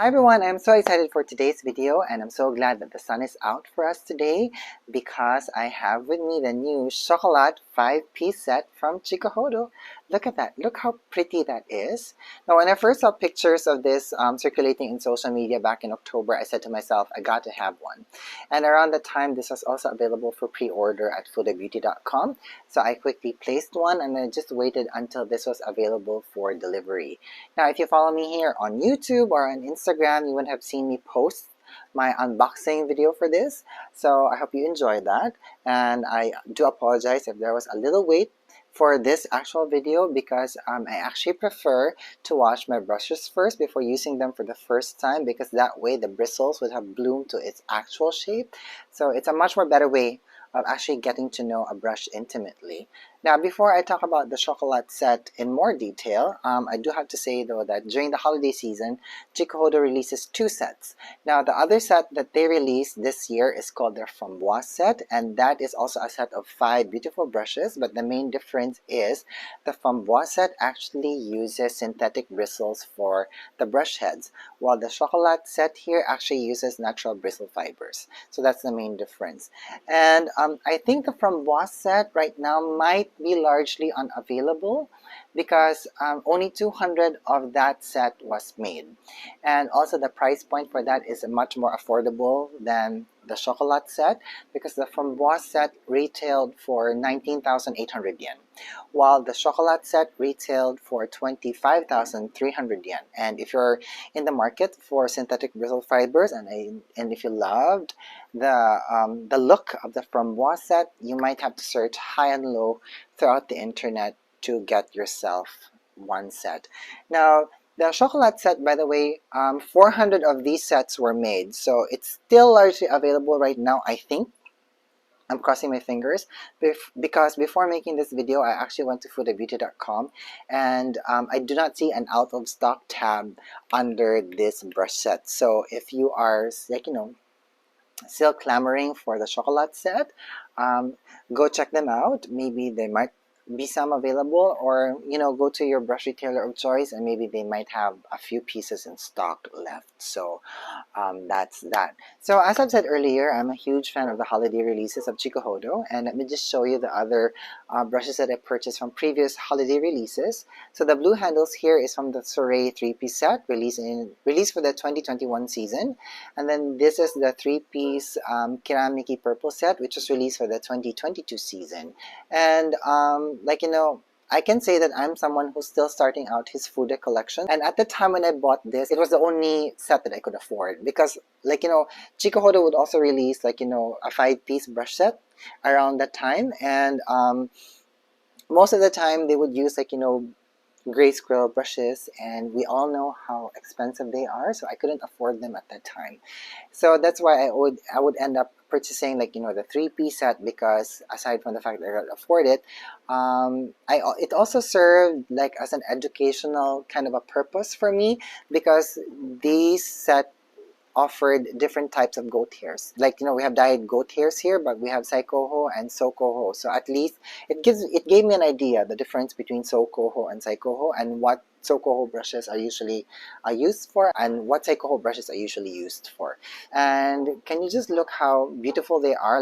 Hi everyone, I'm so excited for today's video and I'm so glad that the sun is out for us today because I have with me the new Chocolat 5-piece set from Chikuhodo. Look at that. Look how pretty that is. Now when I first saw pictures of this circulating in social media back in October, I said to myself, I got to have one. And around the time, this was also available for pre-order at fudebeauty.com. So I quickly placed one and I just waited until this was available for delivery. Now, if you follow me here on YouTube or on Instagram, you would have seen me post my unboxing video for this. So I hope you enjoyed that. And I do apologize if there was a little wait for this actual video because I actually prefer to wash my brushes first before using them for the first time, because that way the bristles would have bloomed to its actual shape. So it's a much more better way of actually getting to know a brush intimately. Now, before I talk about the Chocolat set in more detail, I do have to say though that during the holiday season, Chikuhodo releases 2 sets. Now, the other set that they released this year is called their Framboise set, and that is also a set of 5 beautiful brushes, but the main difference is the Framboise set actually uses synthetic bristles for the brush heads, while the Chocolat set here actually uses natural bristle fibers. So that's the main difference. And I think the Framboise set right now might be largely unavailable because only 200 of that set was made, and also the price point for that is much more affordable than the Chocolat set, because the Framboise set retailed for 19,800 yen, while the Chocolat set retailed for 25,300 yen. And if you're in the market for synthetic bristle fibers and if you loved the look of the Framboise set, you might have to search high and low throughout the internet to get yourself one set. Now, the Chocolat set, by the way, 400 of these sets were made, so it's still largely available right now, I think. I'm crossing my fingers because before making this video, I actually went to fudebeauty.com and I do not see an out of stock tab under this brush set. So if you are, like, still clamoring for the Chocolat set, go check them out. Maybe they might be some available, or go to your brush retailer of choice and maybe they might have a few pieces in stock left. So that's that. So as I've said earlier, I'm a huge fan of the holiday releases of Chikuhodo, and let me just show you the other brushes that I purchased from previous holiday releases. So the blue handles here is from the Torre 3-piece set released for the 2021 season, and then this is the 3-piece Keramiki purple set, which was released for the 2022 season. And I can say that I'm someone who's still starting out his Fude collection. And at the time when I bought this, it was the only set that I could afford because, Chikuhodo would also release, a 5-piece brush set around that time. And most of the time they would use, gray squirrel brushes, and we all know how expensive they are, so I couldn't afford them at that time. So that's why I would end up purchasing the 3-piece set, because aside from the fact that I could afford it, it also served as an educational kind of a purpose for me, because these set offered different types of goat hairs. We have dyed goat hairs here, but we have Saikoho and Sokoho. So at least it gave me an idea the difference between Sokoho and Saikoho, and what Sokoho brushes are usually used for and what Saikoho brushes are usually used for. And can you just look how beautiful they are?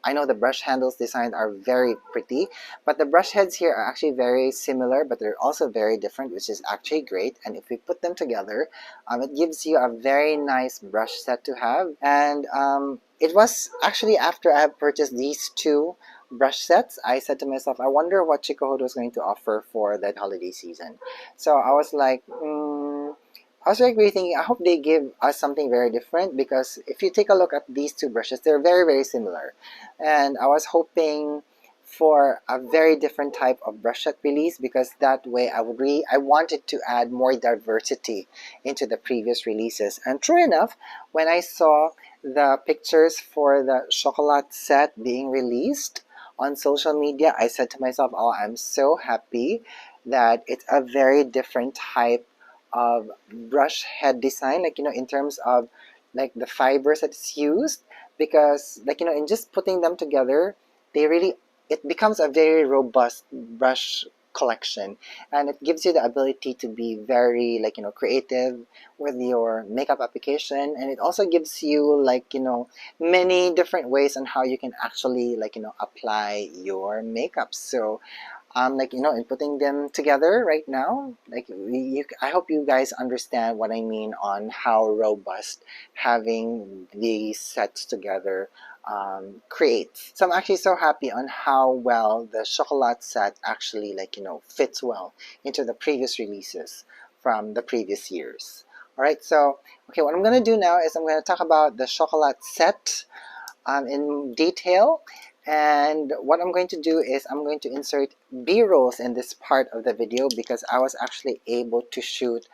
I know the brush handles designs are very pretty, but the brush heads here are actually very similar, but they're also very different, which is actually great. And if we put them together, it gives you a very nice brush set to have. And it was actually after I have purchased these 2 brush sets, I said to myself, I wonder what Chikuhodo is going to offer for that holiday season. So I was like, really thinking, I hope they give us something very different, because if you take a look at these 2 brushes, they're very, very similar. And I was hoping for a very different type of brush set release, because that way I wanted to add more diversity into the previous releases. And true enough, when I saw the pictures for the Chocolat set being released on social media, I said to myself, oh, I'm so happy that it's a very different type of brush head design, in terms of the fibers that's used, because in just putting them together, it becomes a very robust brush collection, and it gives you the ability to be very creative with your makeup application, and it also gives you many different ways on how you can actually apply your makeup. So in putting them together right now, I hope you guys understand what I mean on how robust having these sets together creates. So I'm actually so happy on how well the Chocolat set actually fits well into the previous releases from the previous years. All right, so okay, what I'm gonna do now is I'm gonna talk about the Chocolat set in detail. And what I'm going to do is I'm going to insert B-rolls in this part of the video because I was actually able to shoot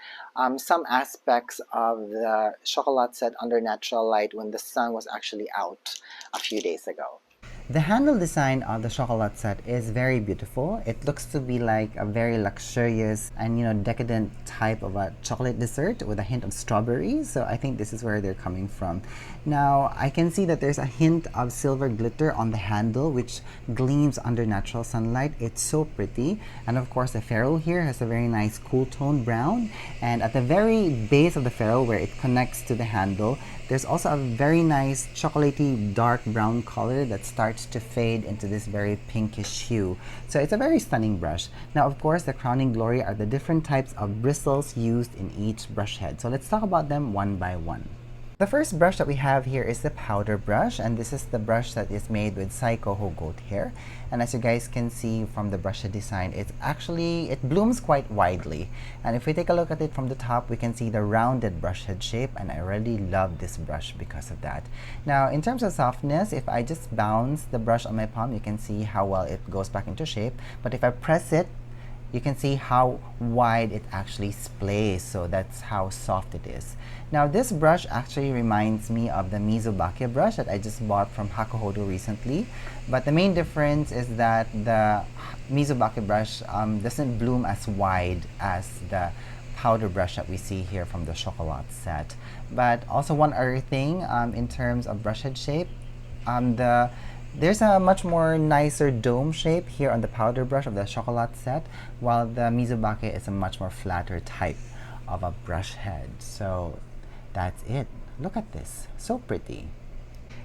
some aspects of the Chocolat set under natural light when the sun was actually out a few days ago. The handle design of the Chocolat set is very beautiful. It looks to be like a very luxurious and decadent type of a chocolate dessert with a hint of strawberry. So I think this is where they're coming from. Now I can see that there's a hint of silver glitter on the handle which gleams under natural sunlight. It's so pretty. And of course the ferrule here has a very nice cool tone brown, and at the very base of the ferrule where it connects to the handle, there's also a very nice chocolatey dark brown color that starts to fade into this very pinkish hue. So it's a very stunning brush. Now of course the crowning glory are the different types of bristles used in each brush head. So let's talk about them one by one. The first brush that we have here is the powder brush, and this is the brush that is made with Chikuhodo goat hair. And as you guys can see from the brush head design, it blooms quite widely. And if we take a look at it from the top, we can see the rounded brush head shape, and I really love this brush because of that. Now in terms of softness, if I just bounce the brush on my palm, you can see how well it goes back into shape. But if I press it, you can see how wide it actually splays, so that's how soft it is. Now this brush actually reminds me of the Mizuho brush that I just bought from Hakuhodo recently, but the main difference is that the Mizuho brush doesn't bloom as wide as the powder brush that we see here from the Chocolat set. But also one other thing in terms of brush head shape, there's a much more nicer dome shape here on the powder brush of the Chocolat set, while the Mizuho is a much more flatter type of a brush head. So that's it. Look at this, so pretty.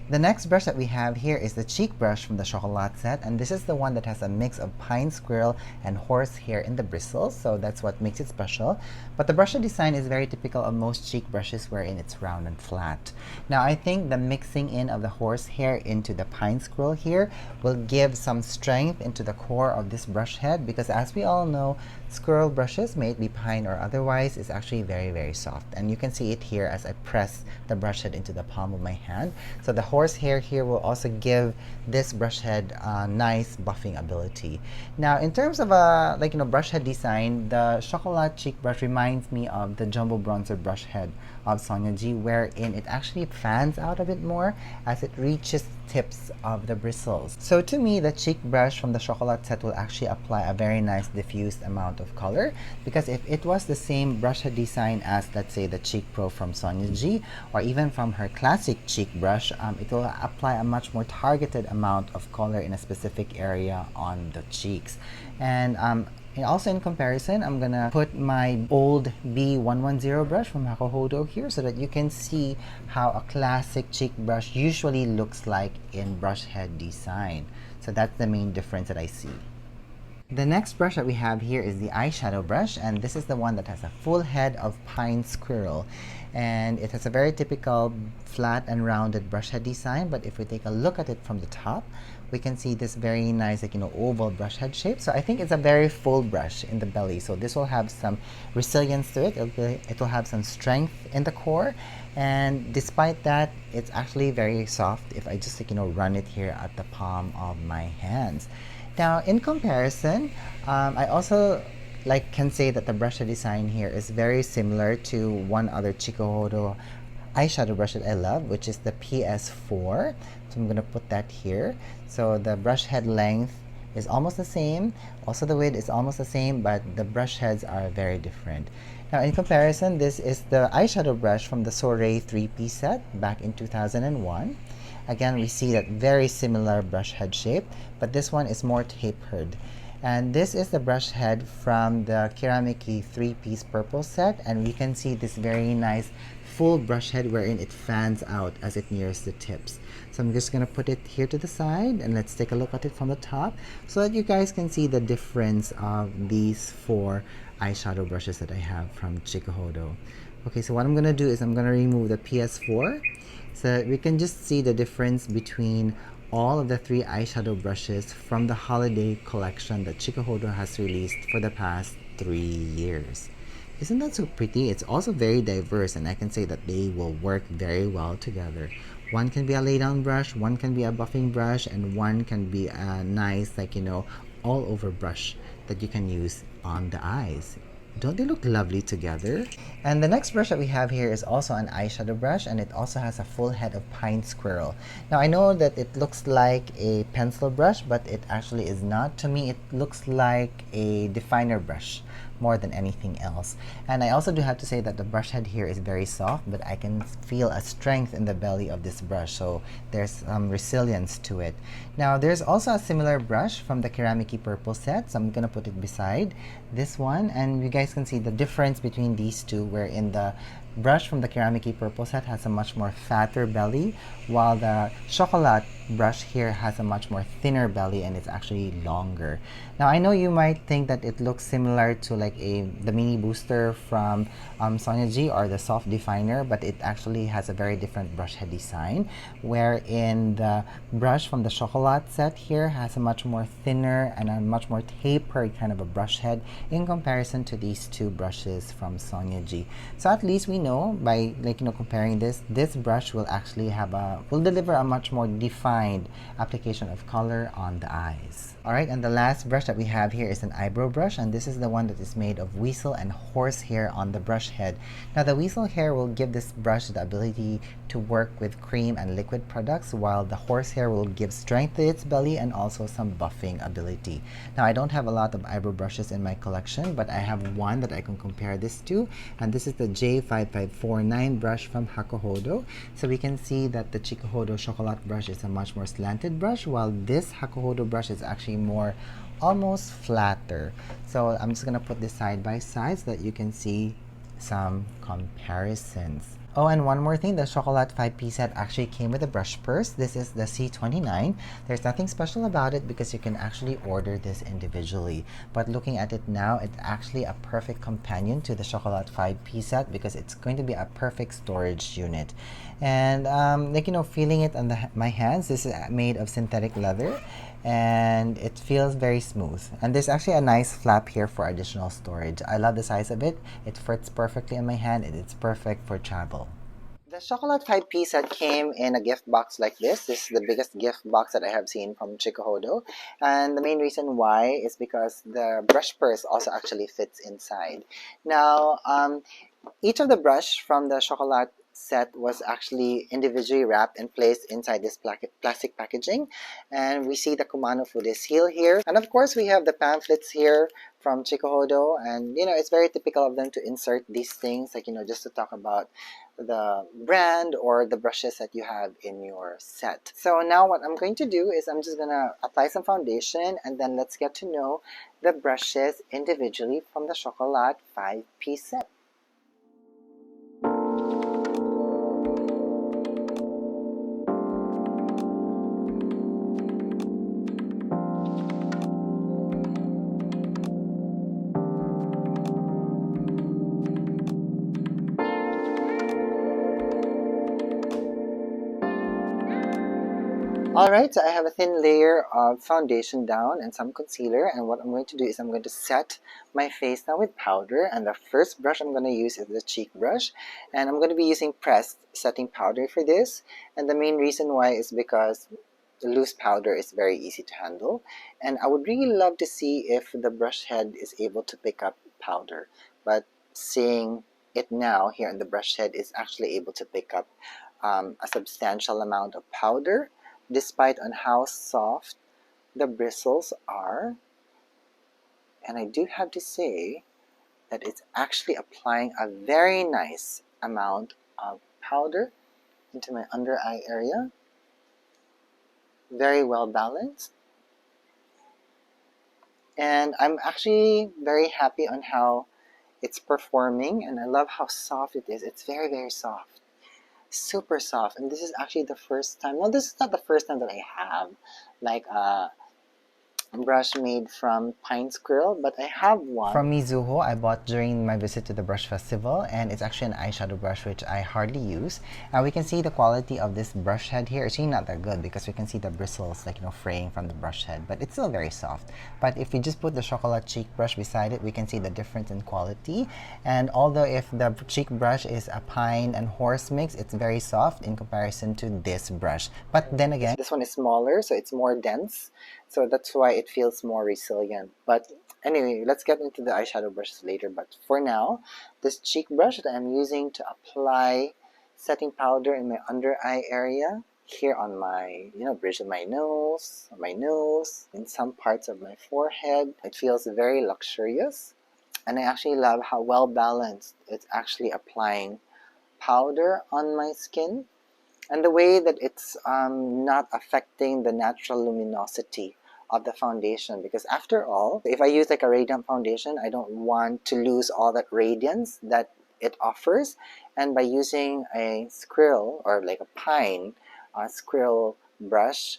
The next brush that we have here is the cheek brush from the Chocolat set, and this is the one that has a mix of pine squirrel and horsehair in the bristles, so that's what makes it special. But the brush design is very typical of most cheek brushes wherein it's round and flat. Now I think the mixing in of the horsehair into the pine squirrel here will give some strength into the core of this brush head, because as we all know, squirrel brushes, may it be pine or otherwise, is actually very, very soft. And you can see it here as I press the brush head into the palm of my hand. So the horsehair here will also give this brush head nice buffing ability. Now in terms of brush head design, the Chocolat cheek brush reminds me of the jumbo bronzer brush head of Sonia G, wherein it actually fans out a bit more as it reaches tips of the bristles. So to me, the cheek brush from the Chocolat set will actually apply a very nice diffused amount of color, because if it was the same brush head design as, let's say, the Cheek Pro from Sonia G, or even from her classic cheek brush, it will apply a much more targeted amount of color in a specific area on the cheeks. And also in comparison, I'm gonna put my old B110 brush from Hakuhodo here so that you can see how a classic cheek brush usually looks like in brush head design. So that's the main difference that I see. The next brush that we have here is the eyeshadow brush, and this is the one that has a full head of pine squirrel. And it has a very typical flat and rounded brush head design, but if we take a look at it from the top, we can see this very nice oval brush head shape. So I think it's a very full brush in the belly, so this will have some resilience to it. It will have some strength in the core, and despite that, it's actually very soft if I just run it here at the palm of my hands. Now in comparison, I also can say that the brush head design here is very similar to one other Chikuhodo eyeshadow brush that I love, which is the PS4. So I'm going to put that here. So the brush head length is almost the same. Also the width is almost the same, but the brush heads are very different. Now in comparison, this is the eyeshadow brush from the Torre 3-piece set back in 2001. Again, we see that very similar brush head shape, but this one is more tapered. And this is the brush head from the Keramiki 3-piece purple set, and we can see this very nice full brush head wherein it fans out as it nears the tips. So I'm just going to put it here to the side, and let's take a look at it from the top so that you guys can see the difference of these 4 eyeshadow brushes that I have from Chikuhodo. Okay, so what I'm going to do is I'm going to remove the PS4 so that we can just see the difference between all of the 3 eyeshadow brushes from the holiday collection that Chikuhodo has released for the past 3 years. Isn't that so pretty? It's also very diverse, and I can say that they will work very well together. One can be a lay down brush, one can be a buffing brush, and one can be a nice, like, all over brush that you can use on the eyes. Don't they look lovely together? And the next brush that we have here is also an eyeshadow brush, and it also has a full head of pine squirrel. Now I know that it looks like a pencil brush, but it actually is not. To me, it looks like a definer brush more than anything else. And I also do have to say that the brush head here is very soft, but I can feel a strength in the belly of this brush, so there's some resilience to it. Now there's also a similar brush from the Keramiki purple set, so I'm gonna put it beside this one, and you guys can see the difference between these two, wherein the brush from the Keramiki purple set has a much more fatter belly, while the Chocolat brush here has a much more thinner belly and it's actually longer. Now I know you might think that it looks similar to like the mini booster from Sonia G or the soft definer, but it actually has a very different brush head design, wherein the brush from the Chocolat set here has a much more thinner and a much more tapered kind of a brush head in comparison to these 2 brushes from Sonia G. So at least we know by comparing this brush will actually will deliver a much more defined application of color on the eyes. Alright, and the last brush that we have here is an eyebrow brush, and this is the one that is made of weasel and horsehair on the brush head. Now the weasel hair will give this brush the ability to work with cream and liquid products, while the horsehair will give strength to its belly and also some buffing ability. Now I don't have a lot of eyebrow brushes in my collection, but I have one that I can compare this to, and this is the J5549 brush from Hakuhodo. So we can see that the Chikuhodo Chocolat brush is a much more slanted brush, while this Hakuhodo brush is actually more almost flatter. So I'm just gonna put this side by side so that you can see some comparisons. Oh, and one more thing, the Chocolat 5-piece set actually came with a brush purse. This is the C29. There's nothing special about it because you can actually order this individually. But looking at it now, it's actually a perfect companion to the Chocolat 5-piece set because it's going to be a perfect storage unit. And feeling it on my hands, this is made of synthetic leather, and it feels very smooth. And there's actually a nice flap here for additional storage. I love the size of it. It fits perfectly in my hand, and it's perfect for travel. The Chocolat 5-piece set came in a gift box like this. This is the biggest gift box that I have seen from Chikuhodo. And the main reason why is because the brush purse also actually fits inside. Now, each of the brush from the Chocolat set was actually individually wrapped and placed inside this plastic packaging, and we see the Kumano Fude seal here, and of course we have the pamphlets here from Chikuhodo, and it's very typical of them to insert these things, like just to talk about the brand or the brushes that you have in your set. So now what I'm going to do is I'm just gonna apply some foundation, and then let's get to know the brushes individually from the Chocolat 5-piece set. Alright, so I have a thin layer of foundation down and some concealer, and what I'm going to do is I'm going to set my face now with powder, and the first brush I'm going to use is the cheek brush, and I'm going to be using pressed setting powder for this, and the main reason why is because the loose powder is very easy to handle, and I would really love to see if the brush head is able to pick up powder, but seeing it now here in the brush head is actually able to pick up a substantial amount of powder, despite on how soft the bristles are. And I do have to say that it's actually applying a very nice amount of powder into my under eye area. Very well balanced. And I'm actually very happy on how it's performing, and I love how soft it is. It's very, very soft. Super soft. And this is actually the first time, no, this is not the first time that I have like a brush made from pine squirrel, but I have one from Mizuho I bought during my visit to the brush festival, and it's actually an eyeshadow brush which I hardly use. And we can see the quality of this brush head here. It's really not that good because we can see the bristles like, you know, fraying from the brush head, but it's still very soft. But if we just put the Chocolat cheek brush beside it, we can see the difference in quality. And although if the cheek brush is a pine and horse mix, it's very soft in comparison to this brush. But then again, this one is smaller, so it's more dense. So that's why it feels more resilient. But anyway, let's get into the eyeshadow brushes later. But for now, this cheek brush that I'm using to apply setting powder in my under eye area, here on my, you know, bridge of my nose, in some parts of my forehead. It feels very luxurious. And I actually love how well balanced it's actually applying powder on my skin, and the way that it's not affecting the natural luminosity of the foundation, because after all, if I use like a radiant foundation, I don't want to lose all that radiance that it offers. And by using a squirrel or like a pine squirrel brush,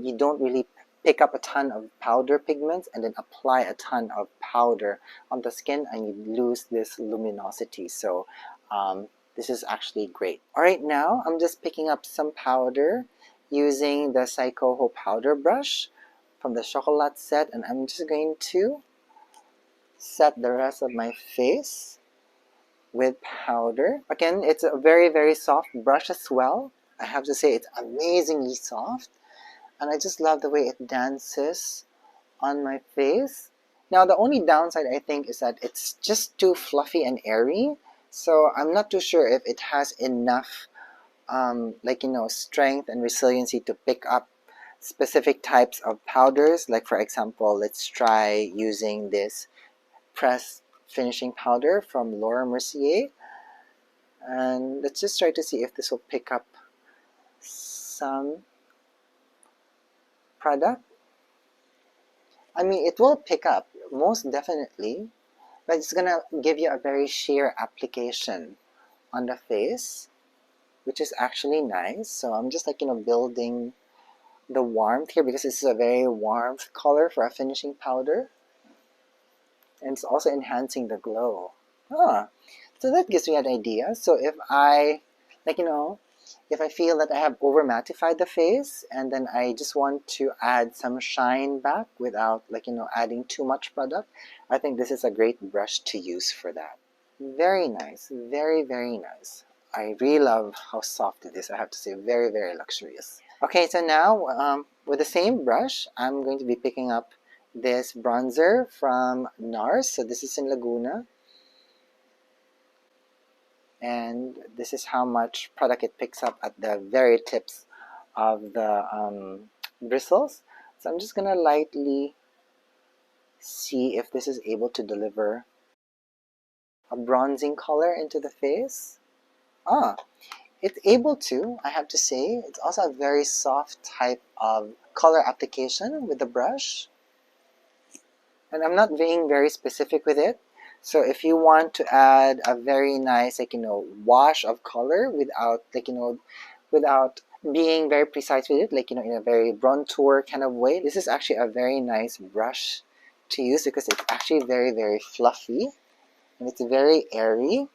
you don't really pick up a ton of powder pigments and then apply a ton of powder on the skin, and you lose this luminosity. So this is actually great. Alright, now I'm just picking up some powder using the Chikuhodo powder brush from the Chocolat set, and I'm just going to set the rest of my face with powder. Again, it's a very, very soft brush as well. I have to say it's amazingly soft, and I just love the way it dances on my face. Now, the only downside I think is that it's just too fluffy and airy, so I'm not too sure if it has enough like, you know, strength and resiliency to pick up specific types of powders. Like for example, let's try using this pressed finishing powder from Laura Mercier, and let's just try to see if this will pick up some product. I mean, it will pick up, most definitely, but it's gonna give you a very sheer application on the face, which is actually nice. So I'm just like, you know, building the warmth here, because this is a very warm color for a finishing powder, and it's also enhancing the glow. So that gives me an idea. So if I, like, you know, if I feel that I have over mattified the face and then I just want to add some shine back without, like, you know, adding too much product, I think this is a great brush to use for that. Very nice, very, very nice. I really love how soft it is. I have to say, very, very luxurious. Okay, so now with the same brush, I'm going to be picking up this bronzer from NARS. So this is in Laguna, and this is how much product it picks up at the very tips of the bristles. So I'm just gonna lightly see if this is able to deliver a bronzing color into the face. It's able to, I have to say. It's also a very soft type of color application with the brush, and I'm not being very specific with it. So if you want to add a very nice, like, you know, wash of color without, like, you know, without being very precise with it, like, you know, in a very bronzer kind of way, this is actually a very nice brush to use, because it's actually very, very fluffy and it's very airy,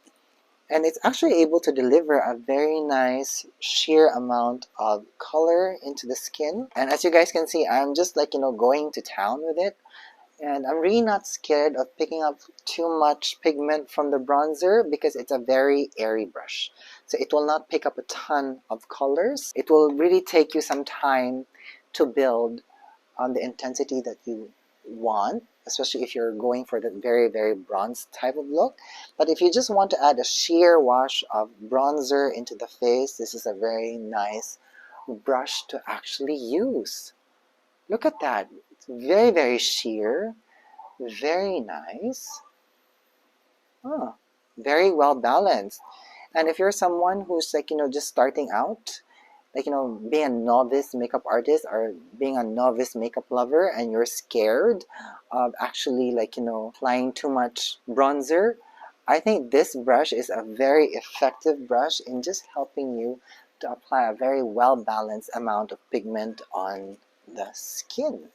and it's actually able to deliver a very nice sheer amount of color into the skin. And as you guys can see, I'm just, like, you know, going to town with it. And I'm really not scared of picking up too much pigment from the bronzer, because it's a very airy brush. So it will not pick up a ton of colors. It will really take you some time to build on the intensity that you want, especially if you're going for that very, very bronze type of look. But if you just want to add a sheer wash of bronzer into the face, this is a very nice brush to actually use. Look at that. It's very, very sheer, very nice. Very well balanced. And if you're someone who's, like, you know, just starting out like, being a novice makeup artist or being a novice makeup lover and you're scared of actually, like, applying too much bronzer, I think this brush is a very effective brush in just helping you to apply a very well balanced amount of pigment on the skin.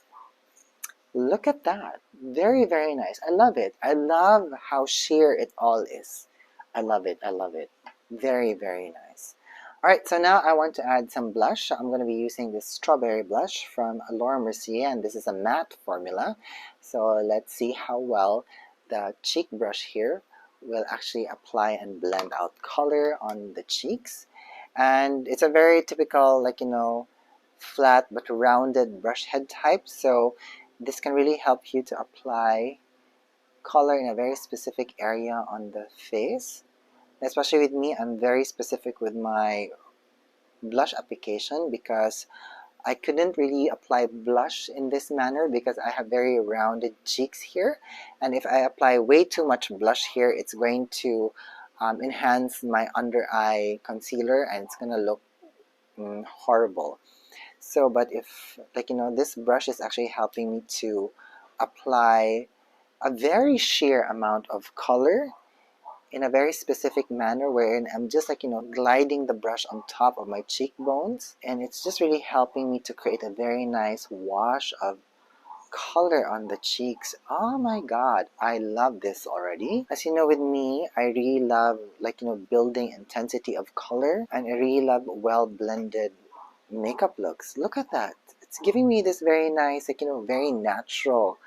Look at that. Very, very nice. I love it. I love how sheer it all is. I love it. I love it. Very, very nice. Alright, so now I want to add some blush. I'm going to be using this strawberry blush from Laura Mercier, and this is a matte formula. So let's see how well the cheek brush here will actually apply and blend out color on the cheeks. And it's a very typical, like, flat but rounded brush head type. So this can really help you to apply color in a very specific area on the face. Especially with me, I'm very specific with my blush application because I couldn't really apply blush in this manner because I have very rounded cheeks here. And if I apply way too much blush here, it's going to enhance my under eye concealer and it's going to look horrible. So, but if, like, this brush is actually helping me to apply a very sheer amount of color in a very specific manner wherein I'm just, like, gliding the brush on top of my cheekbones, and it's just really helping me to create a very nice wash of color on the cheeks. Oh my god, I love this already. As you know, with me, I really love, like, building intensity of color, and I really love well blended makeup looks. Look at that. It's giving me this very nice, like, very natural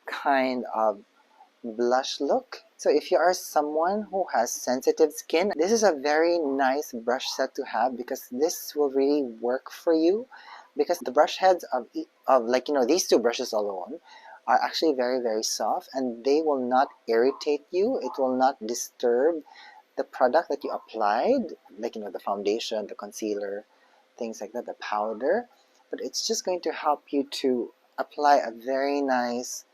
kind of blush look. So if you are someone who has sensitive skin, this is a very nice brush set to have because this will really work for you, because the brush heads of like, these two brushes alone are actually very, very soft and they will not irritate you. It will not disturb the product that you applied, like, the foundation, the concealer, things like that, the powder, but it's just going to help you to apply a very nice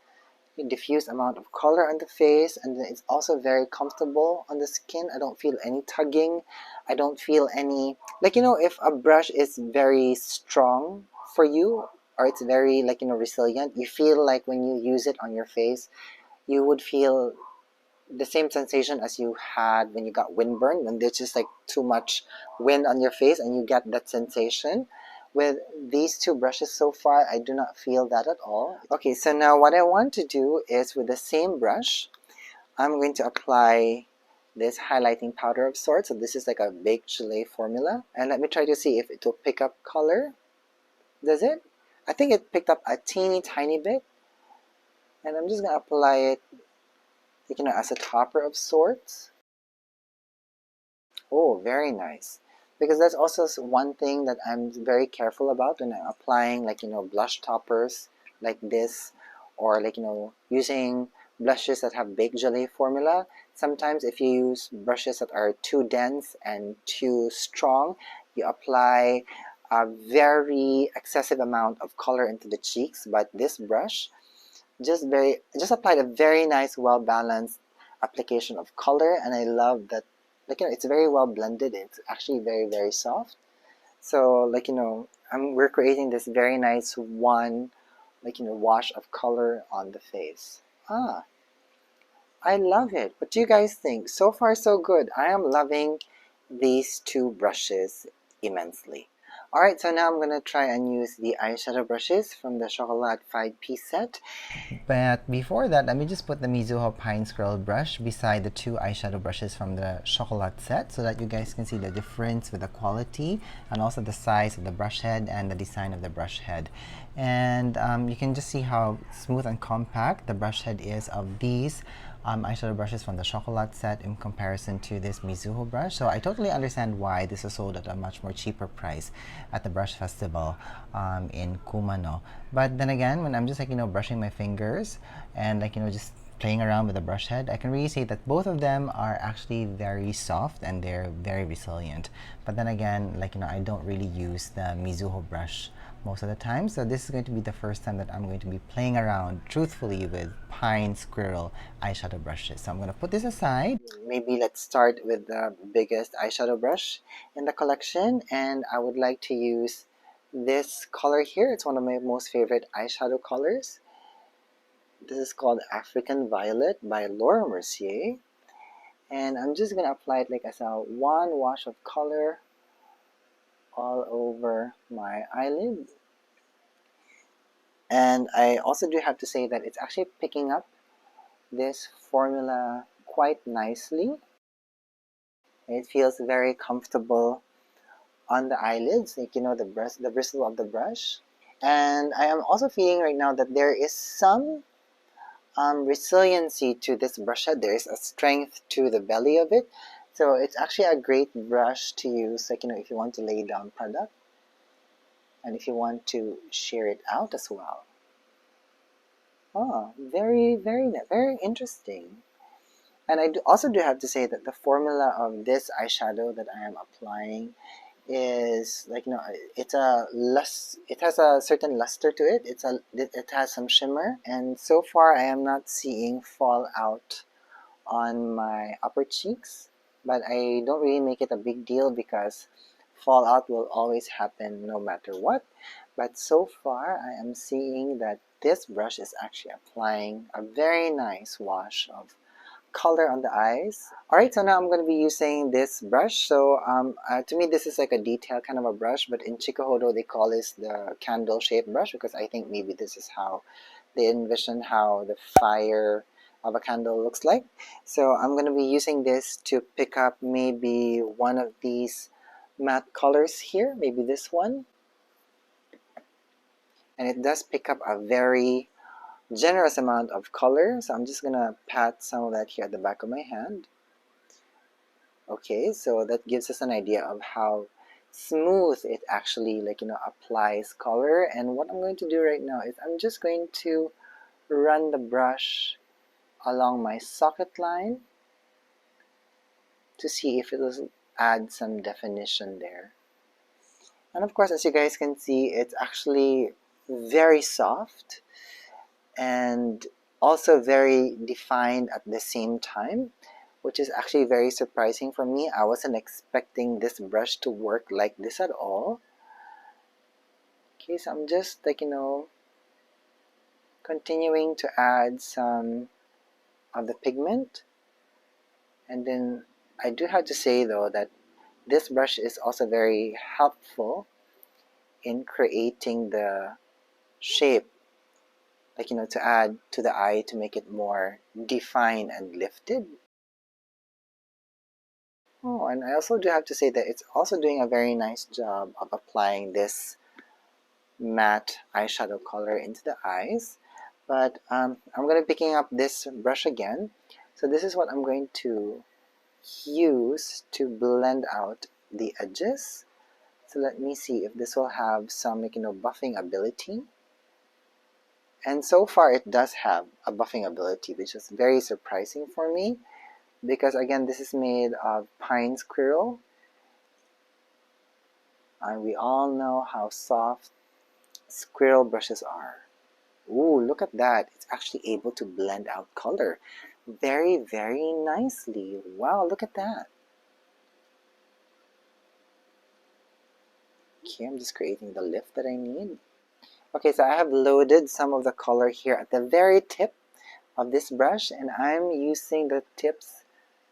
diffuse amount of color on the face, and then it's also very comfortable on the skin. I don't feel any tugging. I don't feel any, like, if a brush is very strong for you or it's very, like, resilient, you feel like when you use it on your face, you would feel the same sensation as you had when you got windburn, when there's just, like, too much wind on your face and you get that sensation. With these two brushes so far, I do not feel that at all. Okay, so now what I want to do is, with the same brush, I'm going to apply this highlighting powder of sorts. So this is like a baked gelée formula. And let me try to see if it will pick up color. Does it? I think it picked up a teeny tiny bit. And I'm just going to apply it, as a topper of sorts. Oh, very nice. Because that's also one thing that I'm very careful about when I'm applying, like, blush toppers like this, or, like, using blushes that have baked gelée formula. Sometimes if you use brushes that are too dense and too strong, you apply a very excessive amount of color into the cheeks. But this brush just applied a very nice, well balanced application of color, and I love that, like, it's very well blended. It's actually very, very soft. So, like, we're creating this very nice one, like, wash of color on the face. I love it. What do you guys think? So far, so good. I am loving these two brushes immensely. Alright, so now I'm going to try and use the eyeshadow brushes from the Chocolat 5-piece set. But before that, let me just put the Mizuho Pine Scroll brush beside the two eyeshadow brushes from the Chocolat set so that you guys can see the difference with the quality and also the size of the brush head and the design of the brush head. And you can just see how smooth and compact the brush head is of these eyeshadow brushes from the Chocolat set in comparison to this Mizuho brush. So I totally understand why this is sold at a much more cheaper price at the brush festival in Kumano. But then again, when I'm just, like, brushing my fingers and, like, just playing around with the brush head, I can really say that both of them are actually very soft and they're very resilient. But then again, like, I don't really use the Mizuho brush most of the time, so this is going to be the first time that I'm going to be playing around truthfully with Pine Squirrel eyeshadow brushes. So I'm going to put this aside. Maybe let's start with the biggest eyeshadow brush in the collection, and I would like to use this color here. It's one of my most favorite eyeshadow colors. This is called African Violet by Laura Mercier, and I'm just going to apply it like as a one wash of color all over my eyelid. And I also do have to say that it's actually picking up this formula quite nicely. It feels very comfortable on the eyelids, like, the bristle of the brush. And I am also feeling right now that there is some resiliency to this brush head. There is a strength to the belly of it. So it's actually a great brush to use, like, if you want to lay down product and if you want to shear it out as well. Oh, very, very, very interesting. And I also do have to say that the formula of this eyeshadow that I am applying is, like, it has a certain luster to it. It has some shimmer, and so far I am not seeing fallout on my upper cheeks, but I don't really make it a big deal because fallout will always happen no matter what. But so far I am seeing that this brush is actually applying a very nice wash of color on the eyes. Alright, so now I'm going to be using this brush. So to me this is like a detail kind of a brush, but in Chikuhodo they call this the candle shaped brush because I think maybe this is how they envision how the fire of a candle looks like. So I'm going to be using this to pick up maybe one of these matte colors here, maybe this one. And it does pick up a very generous amount of color, so I'm just gonna pat some of that here at the back of my hand. Okay, so that gives us an idea of how smooth it actually, like, applies color. And what I'm going to do right now is I'm just going to run the brush along my socket line to see if it will add some definition there. And of course, as you guys can see, it's actually very soft and also very defined at the same time, which is actually very surprising for me. I wasn't expecting this brush to work like this at all. Okay, so I'm just, like, continuing to add some of the pigment. And then I do have to say though that this brush is also very helpful in creating the shape, like, to add to the eye to make it more defined and lifted. Oh, and I also do have to say that it's also doing a very nice job of applying this matte eyeshadow color into the eyes. But I'm going to be picking up this brush again. So this is what I'm going to use to blend out the edges. So let me see if this will have some, like, buffing ability. And so far it does have a buffing ability, which is very surprising for me because, again, this is made of pine squirrel, and we all know how soft squirrel brushes are. Ooh, look at that. It's actually able to blend out color very, very nicely. Wow, look at that. Okay, I'm just creating the lift that I need. Okay, so I have loaded some of the color here at the very tip of this brush, and I'm using the tips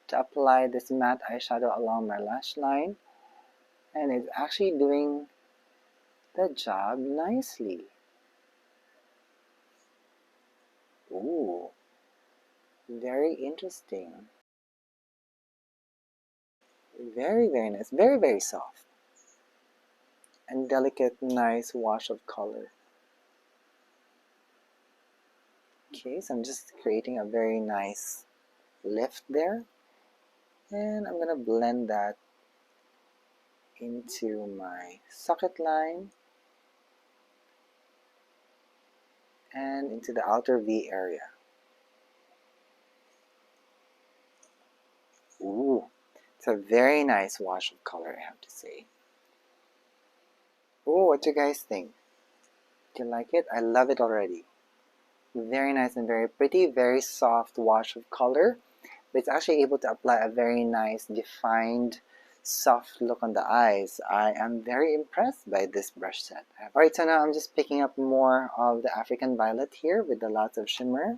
to apply this matte eyeshadow along my lash line, and it's actually doing the job nicely. Ooh, very interesting. Very, very nice. Very, very soft. And delicate, nice wash of color. Okay, so I'm just creating a very nice lift there. And I'm going to blend that into my socket line and into the outer V area. Ooh, it's a very nice wash of color, I have to say. Ooh, what do you guys think? Do you like it? I love it already. Very nice and very pretty, very soft wash of color. But it's actually able to apply a very nice, defined, soft look on the eyes. I am very impressed by this brush set. Alright, so now I'm just picking up more of the African Violet here with the lots of shimmer.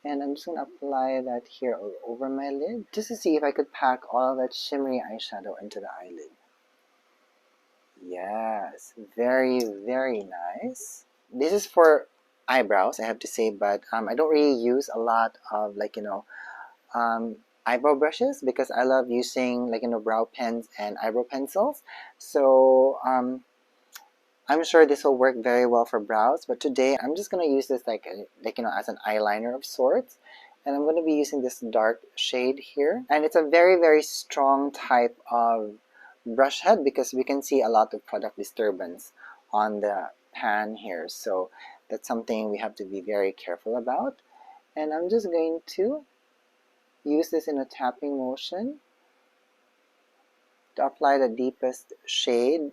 And I'm just going to apply that here all over my lid, just to see if I could pack all of that shimmery eyeshadow into the eyelid. Yes, very, very nice. This is for eyebrows, I have to say, but I don't really use a lot of, like, eyebrow brushes, because I love using, like, brow pens and eyebrow pencils. So I'm sure this will work very well for brows, but today I'm just going to use this like as an eyeliner of sorts. And I'm going to be using this dark shade here. And it's a very, very strong type of brush head, because we can see a lot of product disturbance on the pan here. So that's something we have to be very careful about. And I'm just going to use this in a tapping motion to apply the deepest shade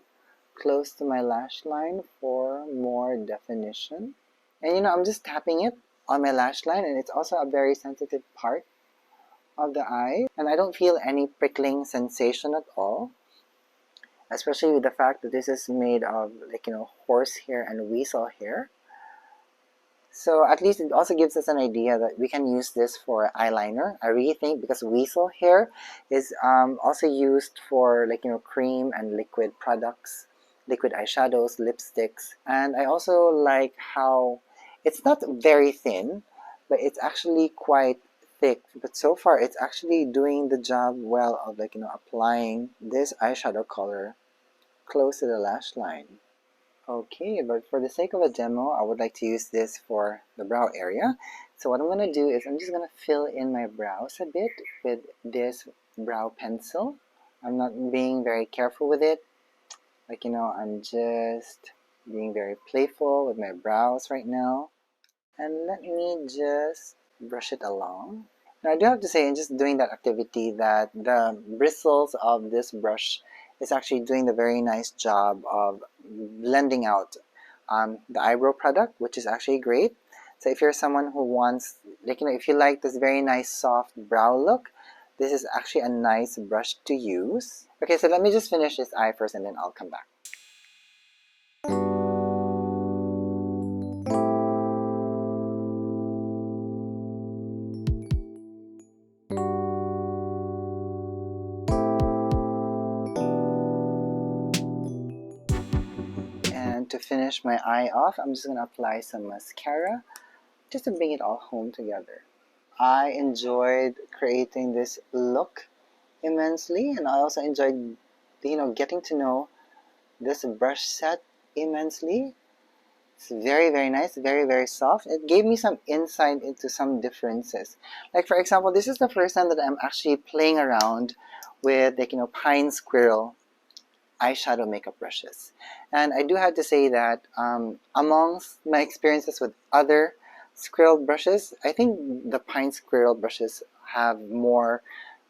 close to my lash line for more definition. And I'm just tapping it on my lash line, and it's also a very sensitive part of the eye, and I don't feel any prickling sensation at all, especially with the fact that this is made of horsehair and weasel hair. So at least it also gives us an idea that we can use this for eyeliner, I really think, because weasel hair is also used for cream and liquid products, liquid eyeshadows, lipsticks. And I also like how it's not very thin, but it's actually quite thick. But so far it's actually doing the job well of applying this eyeshadow color close to the lash line. Okay, but for the sake of a demo, I would like to use this for the brow area. So what I'm going to do is I'm just going to fill in my brows a bit with this brow pencil. I'm not being very careful with it. I'm just being very playful with my brows right now. And let me just brush it along. Now I do have to say, in just doing that activity, that the bristles of this brush is actually doing the very nice job of blending out the eyebrow product, which is actually great. So if you're someone who wants, if you like this very nice soft brow look, this is actually a nice brush to use. Okay, so let me just finish this eye first, and then I'll come back. And to finish my eye off, I'm just going to apply some mascara just to bring it all home together. I enjoyed creating this look immensely, and I also enjoyed getting to know this brush set immensely. It's very, very nice, very, very soft. It gave me some insight into some differences. Like, for example, this is the first time that I'm actually playing around with pine squirrel eyeshadow makeup brushes. And I do have to say that amongst my experiences with other squirrel brushes, I think the pine squirrel brushes have more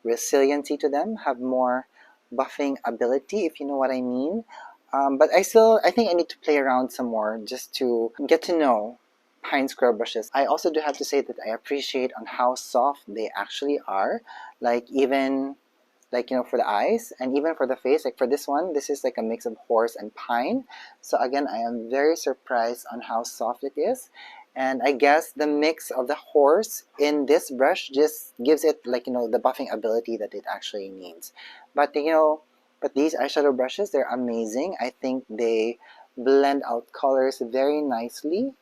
resiliency to them, have more buffing ability, if you know what I mean. But I think I need to play around some more just to get to know pine squirrel brushes. I also do have to say that I appreciate on how soft they actually are. Like, even for the eyes and even for the face, like for this one, this is like a mix of horse and pine. So again, I am very surprised on how soft it is. And I guess the mix of the horse in this brush just gives it the buffing ability that it actually needs. But but these eyeshadow brushes, they're amazing. I think they blend out colors very nicely.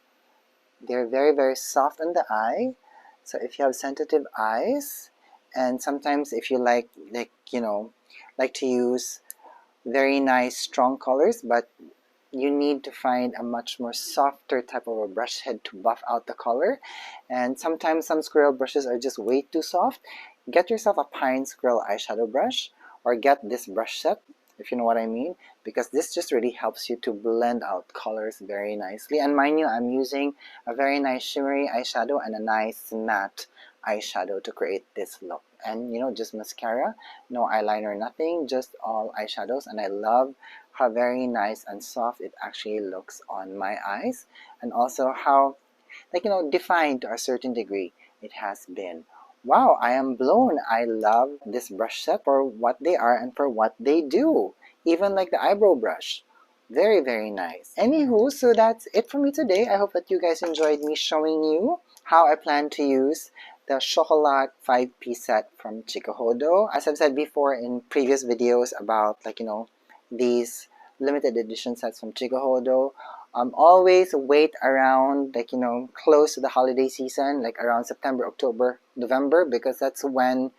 They're very, very soft on the eye. So if you have sensitive eyes, and sometimes if you like to use very nice strong colors, but you need to find a much more softer type of a brush head to buff out the color, and sometimes some squirrel brushes are just way too soft, get yourself a pine squirrel eyeshadow brush, or get this brush set, if you know what I mean, because this just really helps you to blend out colors very nicely. And mind you, I'm using a very nice shimmery eyeshadow and a nice matte eyeshadow to create this look. And you know, just mascara, no eyeliner, nothing, just all eyeshadows. And I love how very nice and soft it actually looks on my eyes, and also how, like, you know, defined to a certain degree it has been. Wow, I am blown. I love this brush set for what they are and for what they do. Even like the eyebrow brush. Very, very nice. Anywho, so that's it for me today. I hope that you guys enjoyed me showing you how I plan to use the Chocolat 5-piece set from Chikuhodo. As I've said before in previous videos about, like, you know, these limited edition sets from Chikuhodo, always wait around, like, you know, close to the holiday season, like around September, October, November, because that's when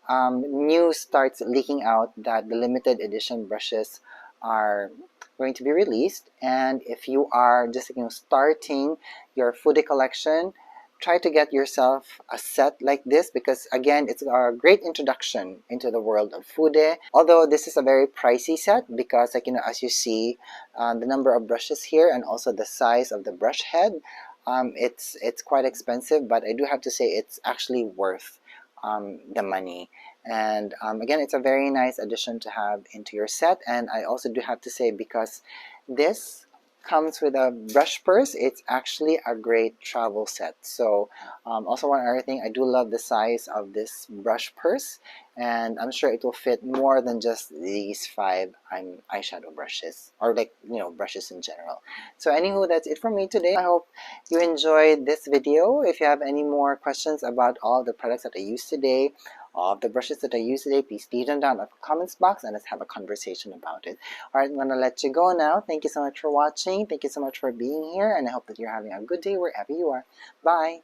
news starts leaking out that the limited edition brushes are going to be released. And if you are just, you know, starting your Fude collection, try to get yourself a set like this, because again, it's a great introduction into the world of Fude. Although this is a very pricey set, because, like, you know, as you see, the number of brushes here and also the size of the brush head, it's quite expensive, but I do have to say it's actually worth the money. And again, it's a very nice addition to have into your set. And I also do have to say, because this comes with a brush purse, it's actually a great travel set. So also one other thing, I do love the size of this brush purse, and I'm sure it will fit more than just these 5 eyeshadow brushes, or, like, you know, brushes in general. So anywho, that's it for me today. I hope you enjoyed this video. If you have any more questions about all the products that I used today, all of the brushes that I used today, please leave them down in the comments box and let's have a conversation about it. Alright, I'm going to let you go now. Thank you so much for watching. Thank you so much for being here, and I hope that you're having a good day wherever you are. Bye!